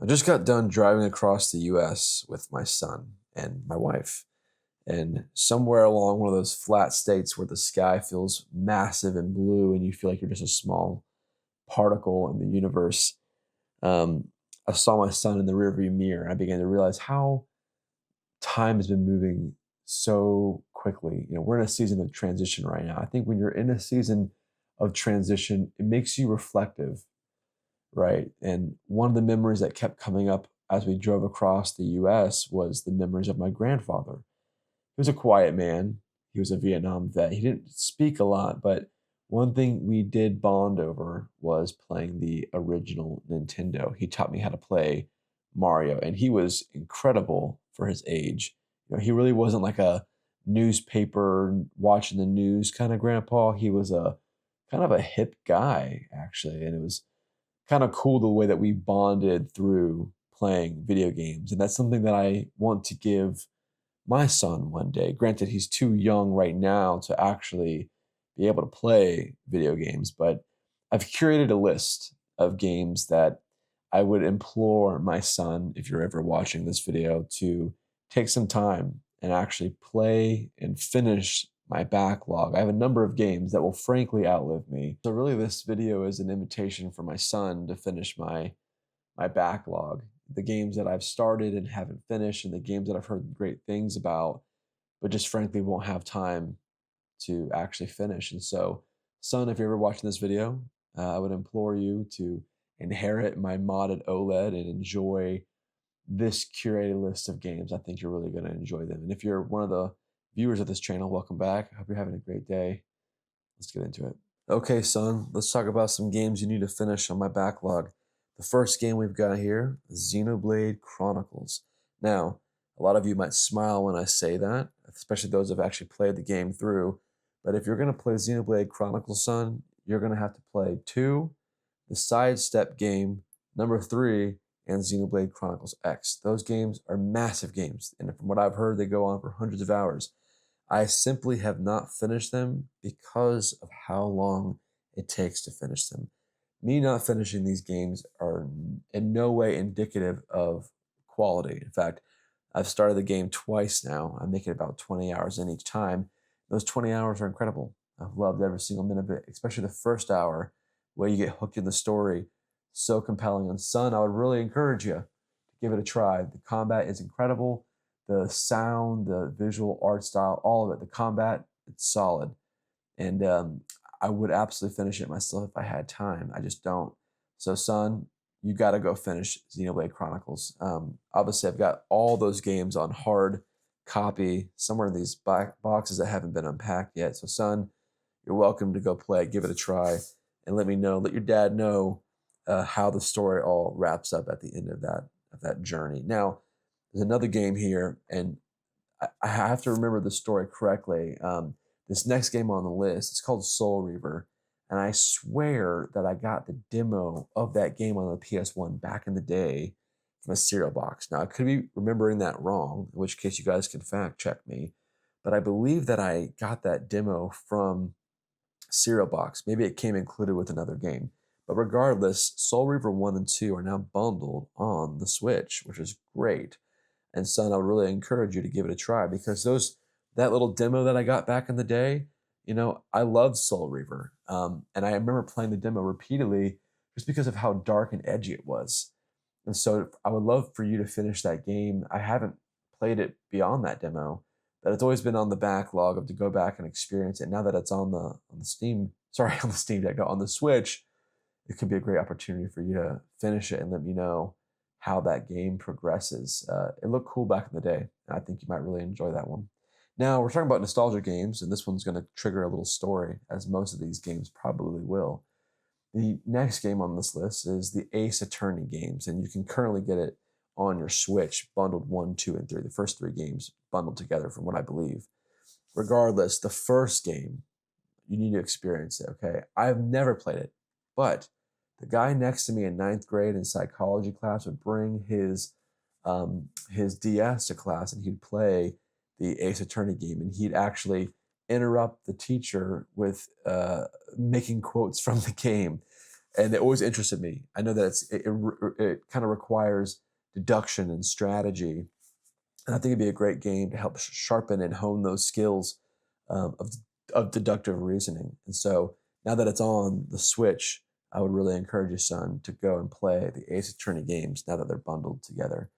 just got done driving across the US with my son and my wife. And somewhere along one of those flat states where the sky feels massive and blue and you feel like you're just a small particle in the universe, um, I saw my son in the rearview mirror and I began to realize how time has been moving so quickly. We're in a season of transition right now. I think when you're in a season of transition, it makes you reflective, right? And one of the memories that kept coming up as we drove across the US was the memories of my grandfather. He was a quiet man. He was a Vietnam vet. He didn't speak a lot, but one thing we did bond over was playing the original Nintendo. He taught me how to play Mario, and he was incredible for his age. He really wasn't like a newspaper watching the news kind of grandpa. He was a kind of a hip guy, actually, and it was kind of cool the way that we bonded through playing video games. And that's something that I want to give my son one day. Granted, he's too young right now to actually be able to play video games, but I've curated a list of games that I would implore my son, if you're ever watching this video, to take some time and actually play and finish my backlog. I have a number of games that will frankly outlive me. So really this video is an invitation for my son to finish my backlog, the games that I've started and haven't finished, and the games that I've heard great things about, but just frankly won't have time to actually finish. And so, son, if you're ever watching this video, I would implore you to inherit my modded OLED and enjoy this curated list of games. I think you're really going to enjoy them. And if you're one of the viewers of this channel, welcome back. I hope you're having a great day. Let's get into it. Okay, son, let's talk about some games you need to finish on my backlog. The first game we've got here is Xenolade Chronicles. Now, a lot of you might smile when I say that, especially those who have actually played the game through. But if you're going to play Xenoblade Chronicles, son, you're going to have to play 2, the sidestep game, number 3, and Xenoblade Chronicles X. Those games are massive games, and from what I've heard, they go on for hundreds of hours. I simply have not finished them because of how long it takes to finish them. Me not finishing these games are in no way indicative of quality. In fact, I've started the game twice now. I'm making about 20 hours in each time. Those 20 hours are incredible. I've loved every single minute of it, especially the first hour where you get hooked in the story. So compelling. And son, I would really encourage you to give it a try. The combat is incredible. The sound, the visual art style, all of it. The combat, it's solid. And I would absolutely finish it myself if I had time. I just don't. So, son, you got to go finish Xenoblade Chronicles. Obviously, I've got all those games on hard copy somewhere in these boxes that haven't been unpacked yet. So, son, you're welcome to go play, give it a try, and let me know. Let your dad know how the story all wraps up at the end of that journey. Now, there's another game here, and I have to remember the story correctly. This next game on the list, it's called Soul Reaver, and I swear that I got the demo of that game on the PS1 back in the day from a cereal box. Now, I could be remembering that wrong, in which case you guys can fact check me, but I believe that I got that demo from cereal box. Maybe it came included with another game. But regardless, Soul Reaver 1 and 2 are now bundled on the Switch, which is great. And son, I would really encourage you to give it a try because that little demo that I got back in the day, I loved Soul Reaver. And I remember playing the demo repeatedly just because of how dark and edgy it was. And so I would love for you to finish that game. I haven't played it beyond that demo, but it's always been on the backlog of to go back and experience it. Now that it's on the Steam, sorry, on the Steam Deck, no, on the Switch, it could be a great opportunity for you to finish it and let me know how that game progresses. It looked cool back in the day, and I think you might really enjoy that one. Now, we're talking about nostalgia games, and this one's going to trigger a little story, as most of these games probably will. The next game on this list is the Ace Attorney games, and you can currently get it on your Switch, bundled 1, 2, and 3. The first 3 games bundled together, from what I believe. Regardless, the first game, you need to experience it, okay? I've never played it, but the guy next to me in 9th grade in psychology class would bring his DS to class, and he'd play the Ace Attorney game, and he'd actually interrupt the teacher with making quotes from the game. and it always interested me. I know that it kind of requires deduction and strategy, and I think it'd be a great game to help sharpen and hone those skills of deductive reasoning. And so now that it's on the Switch, I would really encourage your son to go and play the Ace Attorney games now that they're bundled together.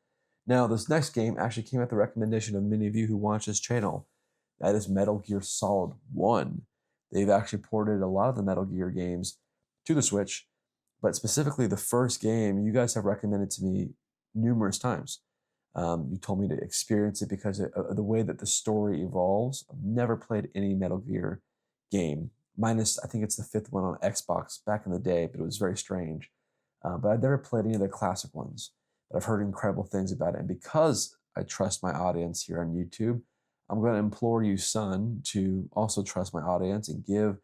Now, this next game actually came at the recommendation of many of you who watch this channel. That is Metal Gear Solid 1. They've actually ported a lot of the Metal Gear games to the Switch, but specifically the first game you guys have recommended to me numerous times. You told me to experience it because of the way that the story evolves. I've never played any Metal Gear game, minus I think it's the 5th one on Xbox back in the day, but it was very strange. But I've never played any of the classic ones, but I've heard incredible things about it. And because I trust my audience here on YouTube, I'm going to implore you, son, to also trust my audience and give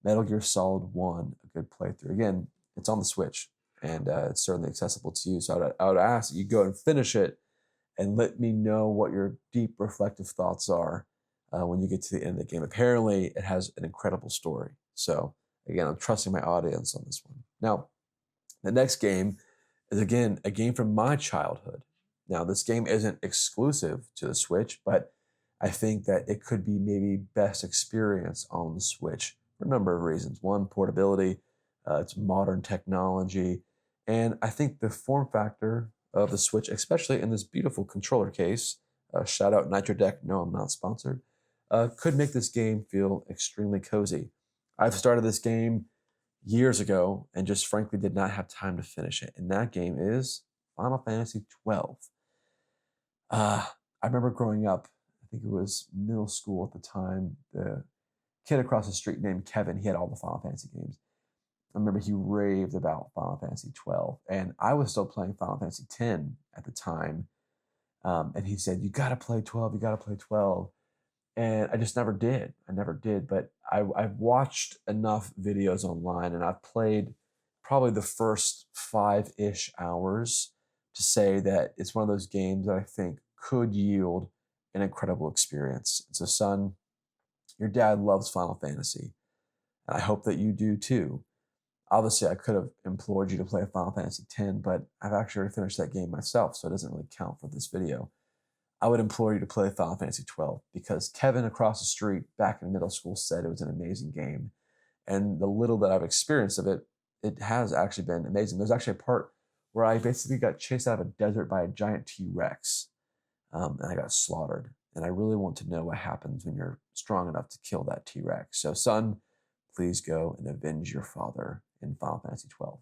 Metal Gear Solid 1 a good playthrough. Again, it's on the Switch, and it's certainly accessible to you. So I would ask that you go and finish it and let me know what your deep reflective thoughts are when you get to the end of the game. Apparently, it has an incredible story. So again, I'm trusting my audience on this one. Now, the next game is, again, a game from my childhood. Now, this game isn't exclusive to the Switch, but I think that it could be maybe best experienced on the Switch for a number of reasons. One, portability, it's modern technology, and I think the form factor of the Switch, especially in this beautiful controller case, shout out NitroDeck, no, I'm not sponsored, could make this game feel extremely cozy. I've started this game years ago and just frankly did not have time to finish it. And that game is Final Fantasy XII. I remember growing up, I think it was middle school at the time, the kid across the street named Kevin, he had all the Final Fantasy games. I remember he raved about Final Fantasy XII, and I was still playing Final Fantasy X at the time. And he said, "You got to play 12. You got to play 12." And I just never did. I never did. But I've watched enough videos online, and I've played probably the first 5-ish hours to say that it's one of those games that I think could yield an incredible experience. And so, son, your dad loves Final Fantasy, and I hope that you do too. Obviously, I could have implored you to play Final Fantasy X, but I've actually already finished that game myself, so it doesn't really count for this video. I would implore you to play Final Fantasy XII because Kevin across the street back in middle school said it was an amazing game. And the little that I've experienced of it, it has actually been amazing. There's actually a part where I basically got chased out of a desert by a giant T-Rex, and I got slaughtered. And I really want to know what happens when you're strong enough to kill that T-Rex. So, son, please go and avenge your father in Final Fantasy XII.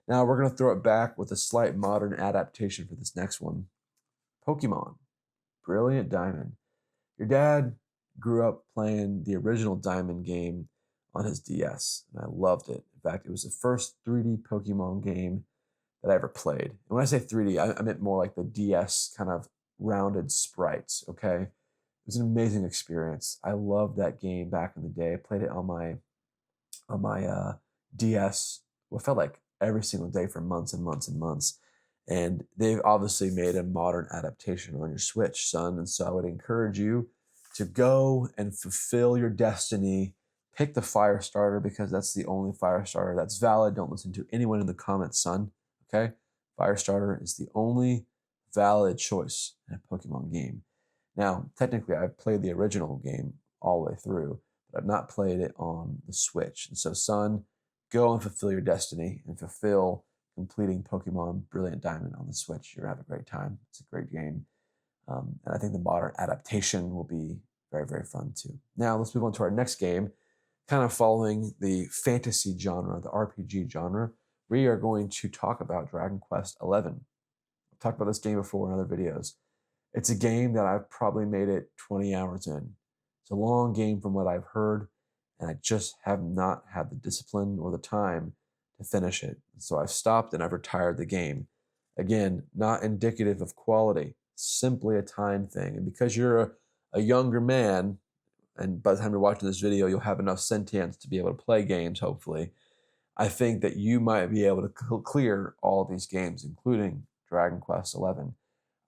Now, we're going to throw it back with a slight modern adaptation for this next one. Pokemon Brilliant Diamond. Your dad grew up playing the original Diamond game on his DS, and I loved it. In fact, it was the first 3D Pokemon game that I ever played. And when I say 3D, I meant more like the DS kind of rounded sprites, okay? It was an amazing experience. I loved that game back in the day. I played it on my DS, what felt like every single day for months and months and months. And they've obviously made a modern adaptation on your Switch, son. And so I would encourage you to go and fulfill your destiny. Pick the fire starter because that's the only fire starter that's valid. Don't listen to anyone in the comments, son. Okay? Fire starter is the only valid choice in a Pokemon game. Now, technically, I've played the original game all the way through, but I've not played it on the Switch. And so, son, go and fulfill your destiny and fulfill completing Pokemon Brilliant Diamond on the Switch. You're going to have a great time. It's a great game. And I think the modern adaptation will be very, very fun too. Now, let's move on to our next game. Kind of following the fantasy genre, the RPG genre, we are going to talk about Dragon Quest XI. I've talked about this game before in other videos. It's a game that I've probably made it 20 hours in. It's a long game from what I've heard, and I just have not had the discipline or the time to finish it. So I've stopped and I've retired the game. Again, not indicative of quality, simply a time thing. And because you're a younger man, and by the time you're watching this video, you'll have enough sentience to be able to play games, hopefully, I think that you might be able to clear all these games, including Dragon Quest XI.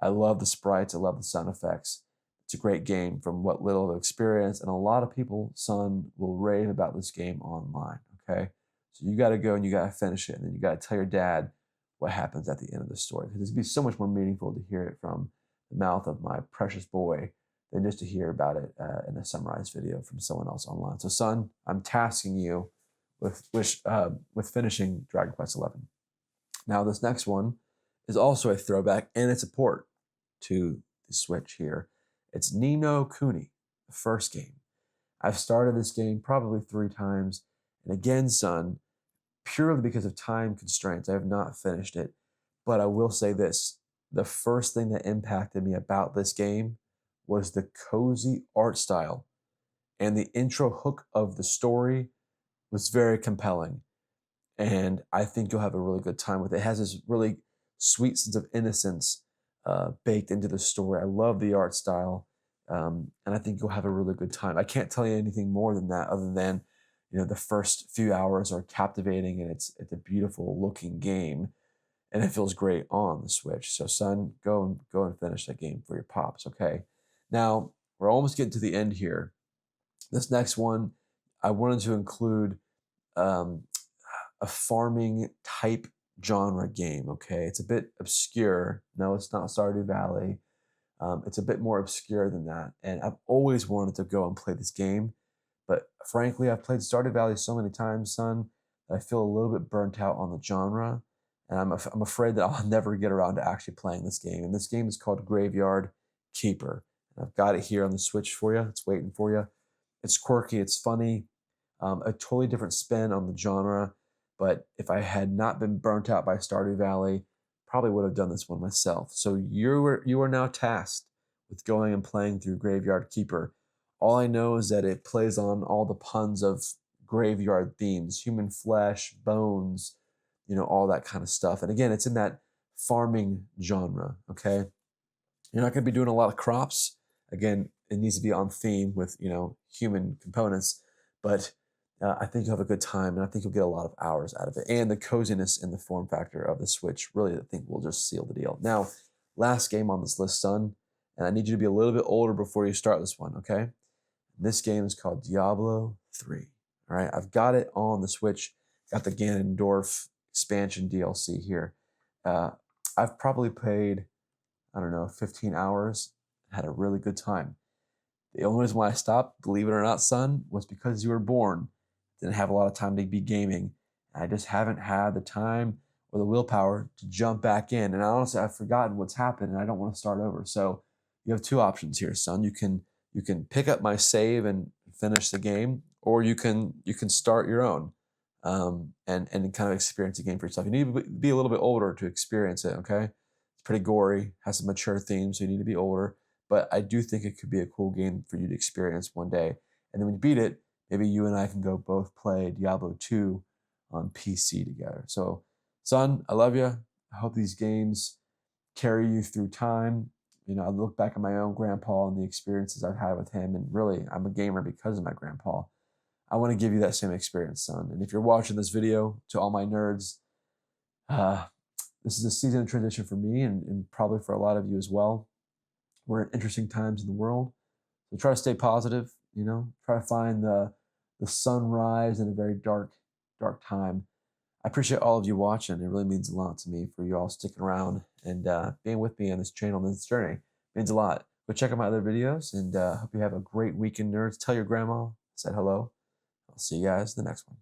I love the sprites. I love the sound effects. It's a great game from what little I've experienced, and a lot of people, son, will rave about this game online, okay? So you got to go and you got to finish it. And then you got to tell your dad what happens at the end of the story. Because it'd be so much more meaningful to hear it from the mouth of my precious boy than just to hear about it in a summarized video from someone else online. So son, I'm tasking you with finishing Dragon Quest XI. Now this next one is also a throwback, and it's a port to the Switch here. It's Nino Cooney, the first game. I've started this game probably 3 times, and again, son, purely because of time constraints, I have not finished it. But I will say this, the first thing that impacted me about this game was the cozy art style, and the intro hook of the story was very compelling. And I think you'll have a really good time with it. It has this really sweet sense of innocence baked into the story. I love the art style, and I think you'll have a really good time. I can't tell you anything more than that, other than the first few hours are captivating, and it's a beautiful looking game, and it feels great on the Switch. So, son, go and finish that game for your pops. Okay. Now we're almost getting to the end here. This next one, I wanted to include a farming type genre game. Okay, it's a bit obscure. No, it's not Stardew Valley. It's a bit more obscure than that, and I've always wanted to go and play this game, but frankly, I've played Stardew Valley so many times, son, that I feel a little bit burnt out on the genre, and I'm afraid that I'll never get around to actually playing this game. And this game is called Graveyard Keeper. And I've got it here on the Switch for you. It's waiting for you. It's quirky. It's funny. A totally different spin on the genre. But if I had not been burnt out by Stardew Valley, probably would have done this one myself. So you are now tasked with going and playing through Graveyard Keeper. All I know is that it plays on all the puns of graveyard themes, human flesh, bones, all that kind of stuff. And again, it's in that farming genre, okay? You're not going to be doing a lot of crops. Again, it needs to be on theme with, human components, but I think you'll have a good time, and I think you'll get a lot of hours out of it. And the coziness and the form factor of the Switch really, I think, will just seal the deal. Now, last game on this list, son, and I need you to be a little bit older before you start this one, okay? This game is called Diablo III, all right? I've got it on the Switch, got the Ganondorf expansion DLC here. I've probably played, 15 hours, had a really good time. The only reason why I stopped, believe it or not, son, was because you were born. Didn't have a lot of time to be gaming. I just haven't had the time or the willpower to jump back in. And honestly, I've forgotten what's happened, and I don't want to start over. So you have 2 options here, son. You can pick up my save and finish the game, or you can start your own and kind of experience the game for yourself. You need to be a little bit older to experience it. Okay, it's pretty gory, has some mature themes, so you need to be older. But I do think it could be a cool game for you to experience one day. And then when you beat it, maybe you and I can go both play Diablo 2 on PC together. So, son, I love you. I hope these games carry you through time. I look back at my own grandpa and the experiences I've had with him, and really, I'm a gamer because of my grandpa. I want to give you that same experience, son. And if you're watching this video, to all my nerds, this is a season of transition for me, and probably for a lot of you as well. We're in interesting times in the world, so try to stay positive. Try to find the sunrise in a very dark time. I appreciate all of you watching. It really means a lot to me for you all sticking around and being with me on this channel and this journey. It means a lot. Go check out my other videos, and hope you have a great weekend, nerds. Tell your grandma I said hello. I'll see you guys in the next one.